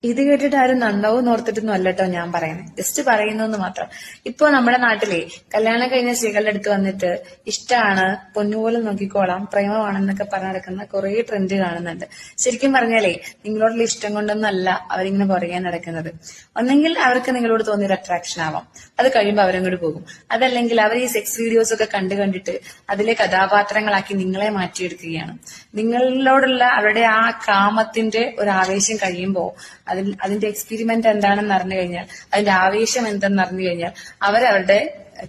ഇത് കേട്ടിട്ട് ആരും നന്നാവും ഓർത്തിട്ടൊന്നും അല്ലട്ടോ ഞാൻ പറയുന്നത്, ജസ്റ്റ് പറയുന്നു മാത്രം. ഇപ്പൊ നമ്മുടെ നാട്ടിലെ കല്യാണം കഴിഞ്ഞ സ്ത്രീകളുടെ അടുത്ത് വന്നിട്ട് ഇഷ്ടമാണ്, പൊന്നുപോലെ നോക്കിക്കോളാം, പ്രേമമാണെന്നൊക്കെ പറഞ്ഞു നടക്കുന്ന കുറെ ട്രെൻഡ് കാണുന്നുണ്ട്. ശരിക്കും പറഞ്ഞാലേ നിങ്ങളോടുള്ള ഇഷ്ടം കൊണ്ടൊന്നല്ല അവരിങ്ങനെ പുറകെ നടക്കുന്നത്. ഒന്നെങ്കിൽ അവർക്ക് നിങ്ങളോട് തോന്നിയൊരു അട്രാക്ഷൻ ആവാം, അത് കഴിയുമ്പോൾ അവരങ്ങോട്ട് പോകും. അതല്ലെങ്കിൽ അവർ ഈ സെക്സ് വീഡിയോസ് ഒക്കെ കണ്ടിട്ട് അതിലെ കഥാപാത്രങ്ങളാക്കി നിങ്ങളെ മാറ്റിയെടുക്കുകയാണ്. നിങ്ങളോടുള്ള അവരുടെ ആ കാമത്തിന്റെ ഒരു ആവേശം കഴിയുമ്പോൾ അതിന്റെ എക്സ്പെരിമെന്റ് എന്താണെന്ന് അറിഞ്ഞു കഴിഞ്ഞാൽ, അതിന്റെ ആവേശം എന്തെന്ന് അറിഞ്ഞു കഴിഞ്ഞാൽ അവരവരുടെ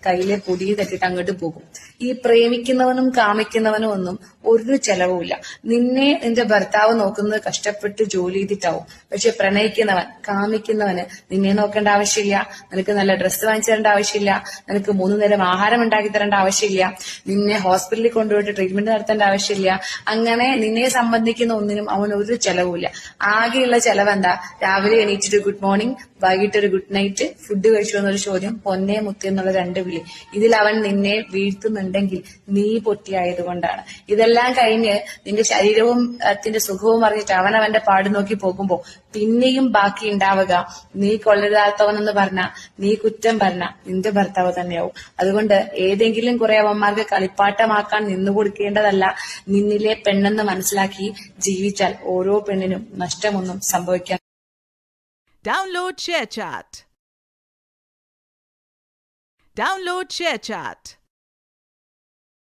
കയ്യിലെ പൊടി തട്ടിട്ട് അങ്ങോട്ട് പോകും. ഈ പ്രേമിക്കുന്നവനും കാമിക്കുന്നവനും ഒന്നും ഒരു ചെലവുമില്ല. നിന്നെ നിന്റെ ഭർത്താവ് നോക്കുന്നത് കഷ്ടപ്പെട്ട് ജോലി ചെയ്തിട്ടാവും. പക്ഷെ പ്രണയിക്കുന്നവൻ, കാമിക്കുന്നവന് നിന്നെ നോക്കേണ്ട ആവശ്യമില്ല, നിനക്ക് നല്ല ഡ്രസ്സ് വാങ്ങിച്ചു തരേണ്ട ആവശ്യമില്ല, നിനക്ക് 3 നേരം ആഹാരം ഉണ്ടാക്കി തരേണ്ട ആവശ്യമില്ല, നിന്നെ ഹോസ്പിറ്റലിൽ കൊണ്ടുപോയിട്ട് ട്രീറ്റ്മെന്റ് നടത്തേണ്ട ആവശ്യമില്ല. അങ്ങനെ നിന്നെ സംബന്ധിക്കുന്ന ഒന്നിനും അവന് ഒരു ചെലവുമില്ല. ആകെയുള്ള ചെലവ് എന്താ? രാവിലെ എണീറ്റിട്ട് ഗുഡ് മോർണിംഗ്, വൈകിട്ട് ഒരു ഗുഡ് നൈറ്റ്, ഫുഡ് കഴിച്ചു എന്നൊരു ചോദ്യം, പൊന്നേ മുത്തി എന്നുള്ള 2 വിളി. ഇതിൽ അവൻ നിന്നെ വീഴ്ത്തുന്നുണ്ടെങ്കിൽ നീ പൊട്ടിയായതുകൊണ്ടാണ്. ഇതെല്ലാം കഴിഞ്ഞ് നിന്റെ ശരീരവും അതിന്റെ സുഖവും അറിഞ്ഞിട്ട് അവൻ അവന്റെ പാട് നോക്കി പോകുമ്പോ പിന്നെയും ബാക്കി ഉണ്ടാവുക നീ കൊള്ളരുതാത്തവനെന്ന് പറഞ്ഞ, നീ കുറ്റം പറഞ്ഞ നിന്റെ ഭർത്താവ് തന്നെയാവും. അതുകൊണ്ട് ഏതെങ്കിലും കുറെ അവന്മാർക്ക് കളിപ്പാട്ടമാക്കാൻ നിന്നു കൊടുക്കേണ്ടതല്ല. നിന്നിലെ പെണ്ണെന്ന് മനസ്സിലാക്കി ജീവിച്ചാൽ ഓരോ പെണ്ണിനും നഷ്ടമൊന്നും സംഭവിക്കാൻ. Download ShareChat.